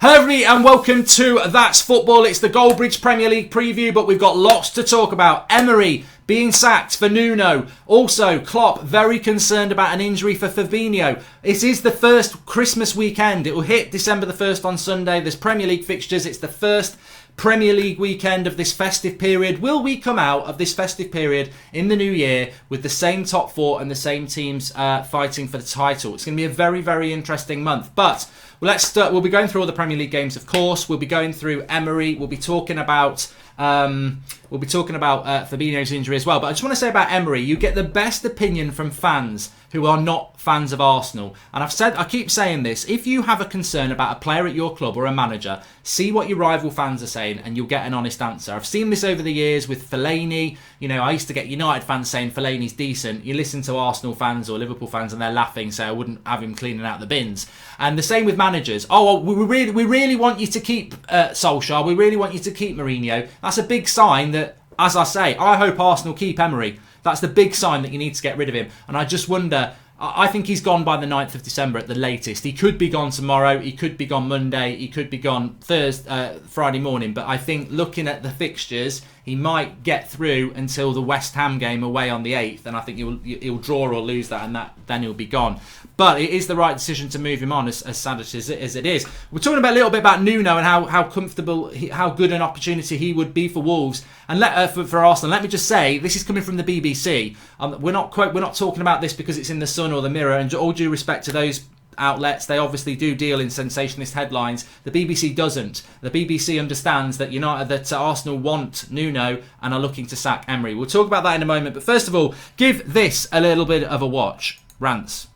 Hello everybody and welcome to That's Football. It's the Goldbridge Premier League preview, but we've got lots to talk about. Emery being sacked for Nuno. Also, Klopp very concerned about an injury for Fabinho. It is the first Christmas weekend. It will hit December the 1st on Sunday. There's Premier League fixtures. It's the first Premier League weekend of this festive period. Will we come out of this festive period in the new year with the same top four and the same teams fighting for the title? It's going to be a very, very interesting month. But we'll be going through all the Premier League games, of course. We'll be going through Emery. We'll be talking about Fabinho's injury as well. But I just want to say about Emery, you get the best opinion from fans who are not fans of Arsenal. And I keep saying this, if you have a concern about a player at your club or a manager, see what your rival fans are saying and you'll get an honest answer. I've seen this over the years with Fellaini. You know, I used to get United fans saying Fellaini's decent. You listen to Arsenal fans or Liverpool fans and they're laughing, so I wouldn't have him cleaning out the bins. And the same with managers. Oh, well, we really want you to keep Solskjaer. We really want you to keep Mourinho. That's a big sign that, as I say, I hope Arsenal keep Emery. That's the big sign that you need to get rid of him. And I just wonder, I think he's gone by the 9th of December at the latest. He could be gone tomorrow. He could be gone Monday. He could be gone Friday morning. But I think looking at the fixtures, he might get through until the West Ham game away on the 8th. And I think he'll draw or lose that, and then he'll be gone. But it is the right decision to move him on, as sad as it is. We're talking about a little bit about Nuno and how comfortable, how good an opportunity he would be for Wolves and for Arsenal. Let me just say, this is coming from the BBC. We're not talking about this because it's in the Sun or the Mirror. And all due respect to those outlets, they obviously do deal in sensationalist headlines. The BBC doesn't. The BBC understands that Arsenal want Nuno and are looking to sack Emery. We'll talk about that in a moment. But first of all, give this a little bit of a watch. Rants.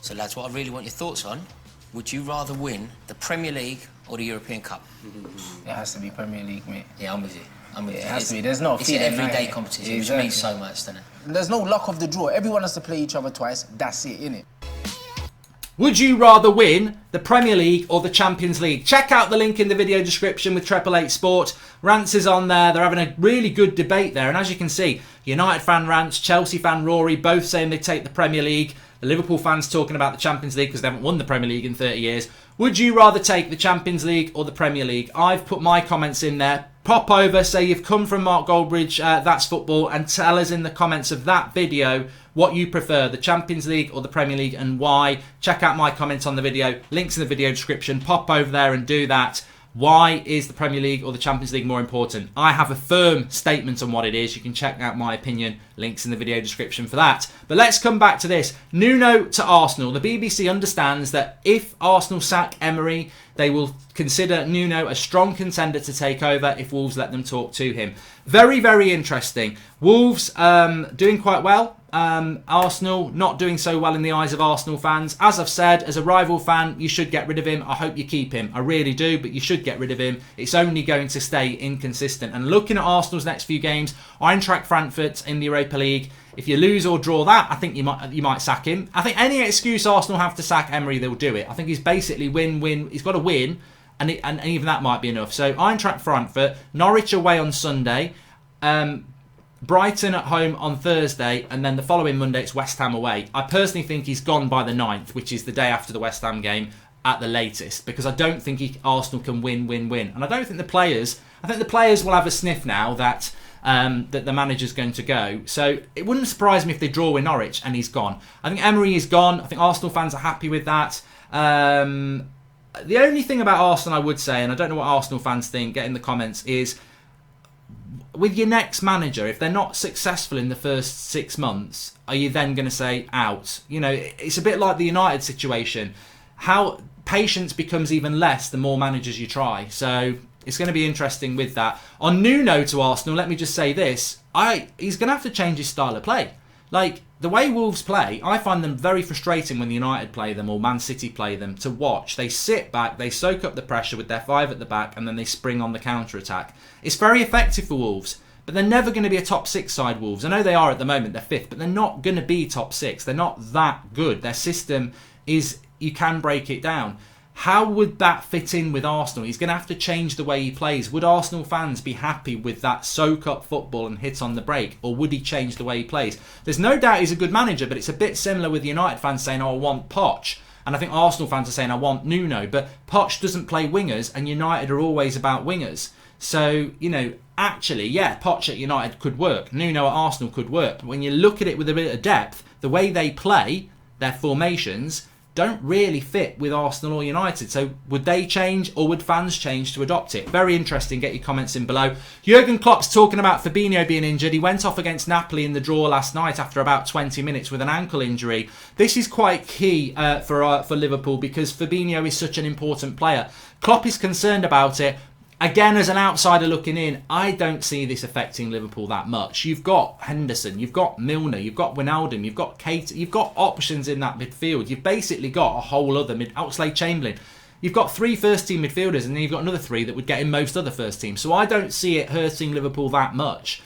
So lads, what I really want your thoughts on, would you rather win the Premier League or the European Cup? It has to be Premier League, mate. Yeah, I'm with you. It has to be. There's no It's an everyday competition, exactly. Which means so much, doesn't it? There's no luck of the draw. Everyone has to play each other twice. That's it, innit? Would you rather win the Premier League or the Champions League? Check out the link in the video description with 888 Sport. Rants is on there. They're having a really good debate there. And as you can see, United fan Rants, Chelsea fan Rory, both saying they take the Premier League. The Liverpool fans talking about the Champions League because they haven't won the Premier League in 30 years. Would you rather take the Champions League or the Premier League? I've put my comments in there. Pop over, say you've come from Mark Goldbridge, That's Football, and tell us in the comments of that video what you prefer, the Champions League or the Premier League, and why. Check out my comments on the video. Links in the video description. Pop over there and do that. Why is the Premier League or the Champions League more important? I have a firm statement on what it is. You can check out my opinion. Links in the video description for that. But let's come back to this. Nuno to Arsenal. The BBC understands that if Arsenal sack Emery, they will consider Nuno a strong contender to take over if Wolves let them talk to him. Very, very interesting. Wolves doing quite well. Arsenal not doing so well in the eyes of Arsenal fans. As I've said, as a rival fan, you should get rid of him. I hope you keep him. I really do, but you should get rid of him. It's only going to stay inconsistent. And looking at Arsenal's next few games, Eintracht Frankfurt in the Europa League. If you lose or draw that, I think you might sack him. I think any excuse Arsenal have to sack Emery, they'll do it. I think he's basically win-win. He's got to win, and even that might be enough. So Eintracht Frankfurt, Norwich away on Sunday, Brighton at home on Thursday, and then the following Monday it's West Ham away. I personally think he's gone by the 9th, which is the day after the West Ham game at the latest, because I don't think Arsenal can win. And I don't think the players will have a sniff now that the manager's going to go. So it wouldn't surprise me if they draw with Norwich and he's gone. I think Emery is gone. I think Arsenal fans are happy with that. The only thing about Arsenal I would say, and I don't know what Arsenal fans think, get in the comments, is with your next manager, if they're not successful in the first 6 months, are you then going to say out? You know, it's a bit like the United situation. How patience becomes even less the more managers you try. So it's going to be interesting with that. On Nuno to Arsenal, let me just say this. He's going to have to change his style of play. Like, the way Wolves play, I find them very frustrating when United play them or Man City play them to watch. They sit back, they soak up the pressure with their 5 at the back, and then they spring on the counter-attack. It's very effective for Wolves, but they're never going to be a top 6 side, Wolves. I know they are at the moment, they're 5th, but they're not going to be top 6. They're not that good. Their system is, you can break it down. How would that fit in with Arsenal? He's going to have to change the way he plays. Would Arsenal fans be happy with that soak-up football and hit on the break? Or would he change the way he plays? There's no doubt he's a good manager, but it's a bit similar with United fans saying, oh, I want Poch. And I think Arsenal fans are saying, I want Nuno. But Poch doesn't play wingers, and United are always about wingers. So, actually, yeah, Poch at United could work. Nuno at Arsenal could work. But when you look at it with a bit of depth, the way they play, their formations, don't really fit with Arsenal or United. So would they change, or would fans change to adopt it? Very interesting. Get your comments in below. Jurgen Klopp's talking about Fabinho being injured. He went off against Napoli in the draw last night after about 20 minutes with an ankle injury. This is quite key for Liverpool, because Fabinho is such an important player. Klopp is concerned about it. Again, as an outsider looking in, I don't see this affecting Liverpool that much. You've got Henderson, you've got Milner, you've got Wijnaldum, you've got Keita, you've got options in that midfield. You've basically got a whole other Oxlade-Chamberlain. You've got 3 first-team midfielders, and then you've got another 3 that would get in most other first teams. So I don't see it hurting Liverpool that much.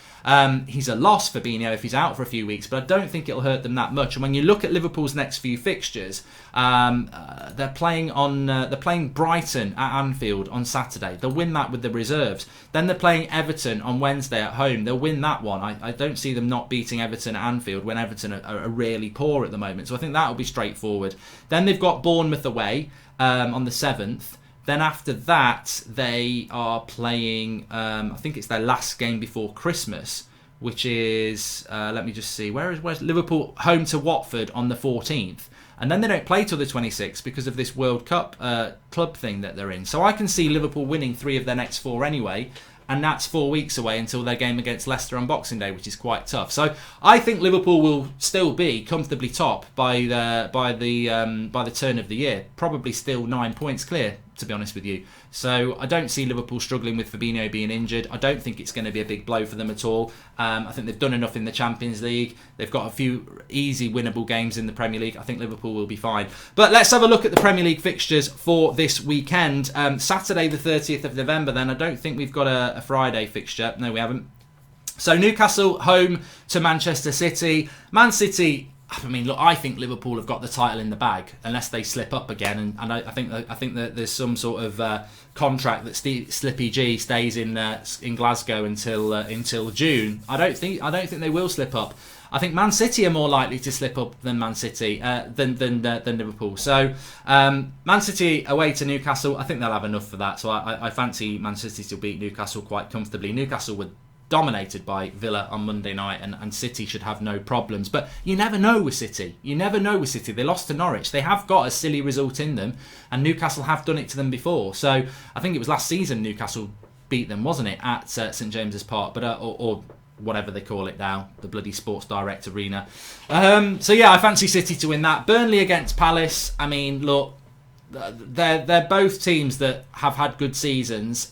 He's a loss for Fabinho if he's out for a few weeks, but I don't think it'll hurt them that much. And when you look at Liverpool's next few fixtures, they're playing Brighton at Anfield on Saturday. They'll win that with the reserves. Then they're playing Everton on Wednesday at home. They'll win that one. I don't see them not beating Everton at Anfield when Everton are really poor at the moment. So I think that'll be straightforward. Then they've got Bournemouth away on the 7th. Then after that, they are playing, I think it's their last game before Christmas, which is, let me just see, where's Liverpool home to Watford on the 14th. And then they don't play till the 26th because of this World Cup club thing that they're in. So I can see Liverpool winning 3 of their next 4 anyway. And that's 4 weeks away until their game against Leicester on Boxing Day, which is quite tough. So I think Liverpool will still be comfortably top by the turn of the year. Probably still 9 points clear, to be honest with you. So I don't see Liverpool struggling with Fabinho being injured. I don't think it's going to be a big blow for them at all. I think they've done enough in the Champions League. They've got a few easy winnable games in the Premier League. I think Liverpool will be fine. But let's have a look at the Premier League fixtures for this weekend. Saturday the 30th of November then. I don't think we've got a Friday fixture. No, we haven't. So Newcastle home to Manchester City. Man City, I mean, look, I think Liverpool have got the title in the bag unless they slip up again, and I think that there's some sort of contract that Slippy G stays in Glasgow until June. I don't think they will slip up. I think Man City are more likely to slip up than Man City than Liverpool. So Man City away to Newcastle, I think they'll have enough for that. So I fancy Man City to beat Newcastle quite comfortably. Newcastle would dominated by Villa on Monday night, and City should have no problems. But you never know with City. They lost to Norwich. They have got a silly result in them, and Newcastle have done it to them before. So I think it was last season Newcastle beat them, wasn't it, at St James's Park, but or whatever they call it now, the bloody Sports Direct Arena. So yeah, I fancy City to win that. Burnley against Palace. I mean, look, they're both teams that have had good seasons.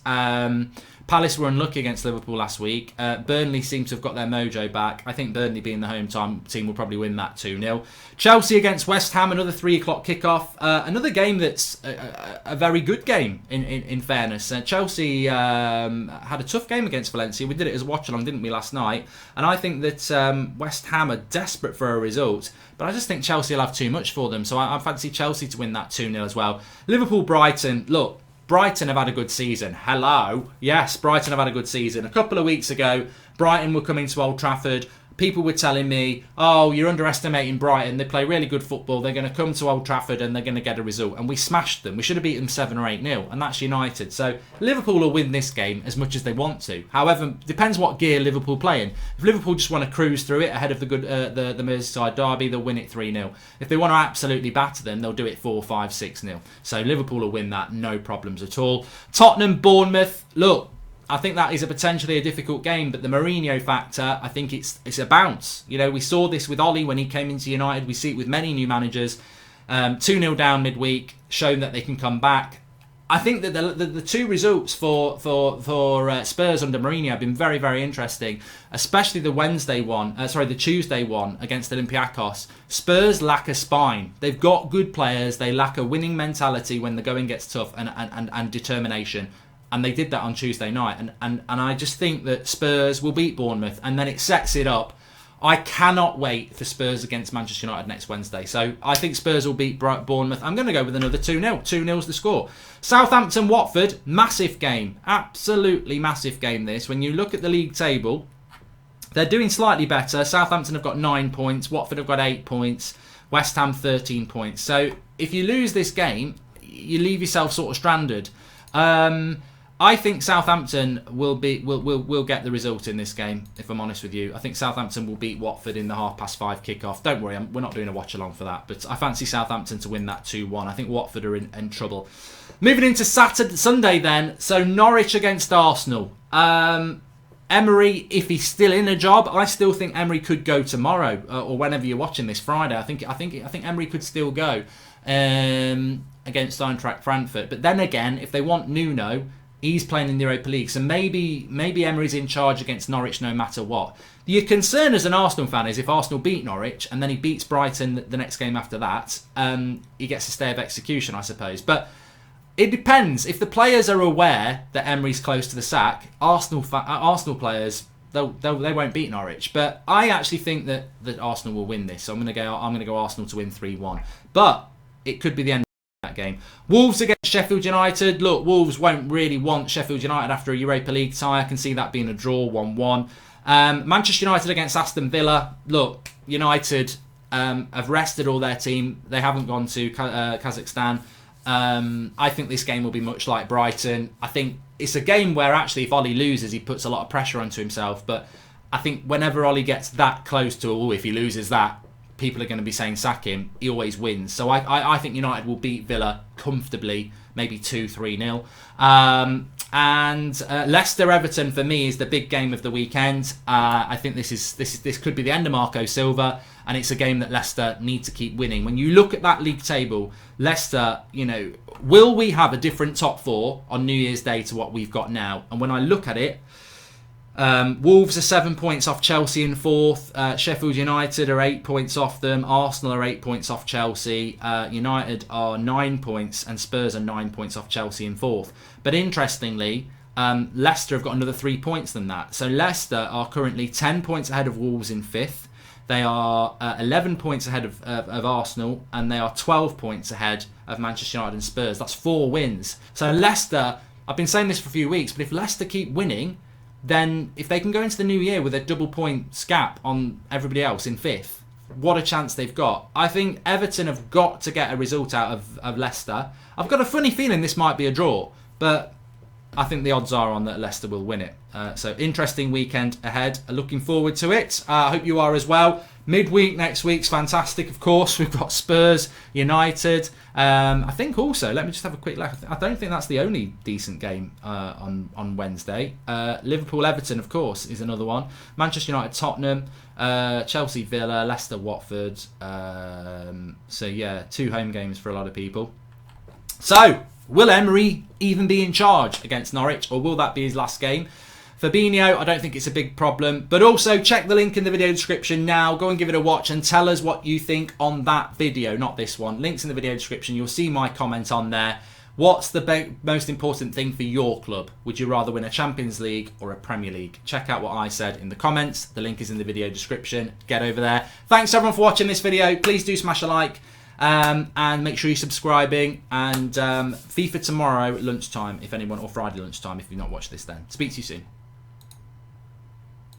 Palace were unlucky against Liverpool last week. Burnley seem to have got their mojo back. I think Burnley, being the home team, will probably win that 2-0. Chelsea against West Ham, another 3 o'clock kickoff. Another game that's a very good game, in fairness. Chelsea had a tough game against Valencia. We did it as a watch-along, didn't we, last night? And I think that West Ham are desperate for a result. But I just think Chelsea will have too much for them. So I fancy Chelsea to win that 2-0 as well. Liverpool-Brighton, look, Brighton have had a good season. Hello. Yes, Brighton have had a good season. A couple of weeks ago, Brighton were coming to Old Trafford. People were telling me, oh, you're underestimating Brighton. They play really good football. They're going to come to Old Trafford and they're going to get a result. And we smashed them. We should have beaten them 7 or 8-0. And that's United. So Liverpool will win this game as much as they want to. However, depends what gear Liverpool play in. If Liverpool just want to cruise through it ahead of the Merseyside derby, they'll win it 3-0. If they want to absolutely batter them, they'll do it 4-5, 6-0. So Liverpool will win that, no problems at all. Tottenham, Bournemouth. Look, I think that is potentially a difficult game, but the Mourinho factor, I think it's a bounce. You know, we saw this with Ollie when he came into United. We see it with many new managers. 2-0 down midweek, shown that they can come back. I think that the 2 results for Spurs under Mourinho have been very, very interesting, especially the Tuesday one against Olympiacos. Spurs lack a spine. They've got good players. They lack a winning mentality when the going gets tough and determination. And they did that on Tuesday night. And I just think that Spurs will beat Bournemouth. And then it sets it up. I cannot wait for Spurs against Manchester United next Wednesday. So I think Spurs will beat Bournemouth. I'm going to go with another 2-0. 2-0's the score. Southampton, Watford. Massive game. Absolutely massive game this. When you look at the league table, they're doing slightly better. Southampton have got 9 points. Watford have got 8 points. West Ham 13 points. So if you lose this game, you leave yourself sort of stranded. I think Southampton will get the result in this game, if I'm honest with you. I think Southampton will beat Watford in the 5:30 kickoff. Don't worry, we're not doing a watch-along for that, but I fancy Southampton to win that 2-1. I think Watford are in trouble. Moving into Sunday then, so Norwich against Arsenal. Emery, if he's still in a job, I still think Emery could go tomorrow, or whenever you're watching this Friday. I think Emery could still go against Eintracht Frankfurt. But then again, if they want Nuno, he's playing in the Europa League, so maybe Emery's in charge against Norwich no matter what. Your concern as an Arsenal fan is if Arsenal beat Norwich and then he beats Brighton the next game after that, he gets a stay of execution, I suppose. But it depends. If the players are aware that Emery's close to the sack, Arsenal players, they won't beat Norwich. But I actually think that Arsenal will win this. So I'm going to go Arsenal to win 3-1. But it could be the end of that game. Wolves against Sheffield United. Look, Wolves won't really want Sheffield United after a Europa League tie. I can see that being a draw, 1-1. Manchester United against Aston Villa. Look, United have rested all their team. They haven't gone to Kazakhstan. I think this game will be much like Brighton. I think it's a game where actually if Ollie loses, he puts a lot of pressure onto himself. But I think whenever Ollie gets that close to, if he loses that, people are going to be saying sack him. He always wins. So I think United will beat Villa comfortably, maybe 2-3-0. And Leicester-Everton for me is the big game of the weekend. I think this could be the end of Marco Silva, and it's a game that Leicester need to keep winning. When you look at that league table, Leicester, will we have a different top four on New Year's Day to what we've got now? And when I look at it, Wolves are 7 points off Chelsea in fourth. Sheffield United are 8 points off them. Arsenal are 8 points off Chelsea. United are 9 points, and Spurs are 9 points off Chelsea in fourth. But interestingly, Leicester have got another 3 points than that. So Leicester are currently 10 points ahead of Wolves in fifth. They are 11 points ahead of Arsenal, and they are 12 points ahead of Manchester United and Spurs. That's 4 wins. So Leicester, I've been saying this for a few weeks, but if Leicester keep winning, then if they can go into the new year with a double point gap on everybody else in fifth, what a chance they've got. I think Everton have got to get a result out of Leicester. I've got a funny feeling this might be a draw, but I think the odds are on that Leicester will win it. So interesting weekend ahead. Looking forward to it. I hope you are as well. Midweek next week's fantastic, of course. We've got Spurs, United. I think also, let me just have a quick look. I don't think that's the only decent game on Wednesday. Liverpool, Everton, of course, is another one. Manchester United, Tottenham. Chelsea, Villa, Leicester, Watford. So yeah, 2 home games for a lot of people. So, will Emery even be in charge against Norwich, or will that be his last game? Fabinho, I don't think it's a big problem. But also, check the link in the video description now. Go and give it a watch and tell us what you think on that video, not this one. Links in the video description. You'll see my comment on there. What's the most important thing for your club? Would you rather win a Champions League or a Premier League? Check out what I said in the comments. The link is in the video description. Get over there. Thanks everyone for watching this video. Please do smash a like. And make sure you're subscribing, and FIFA tomorrow at lunchtime, if anyone, or Friday lunchtime if you've not watched this then. Speak to you soon.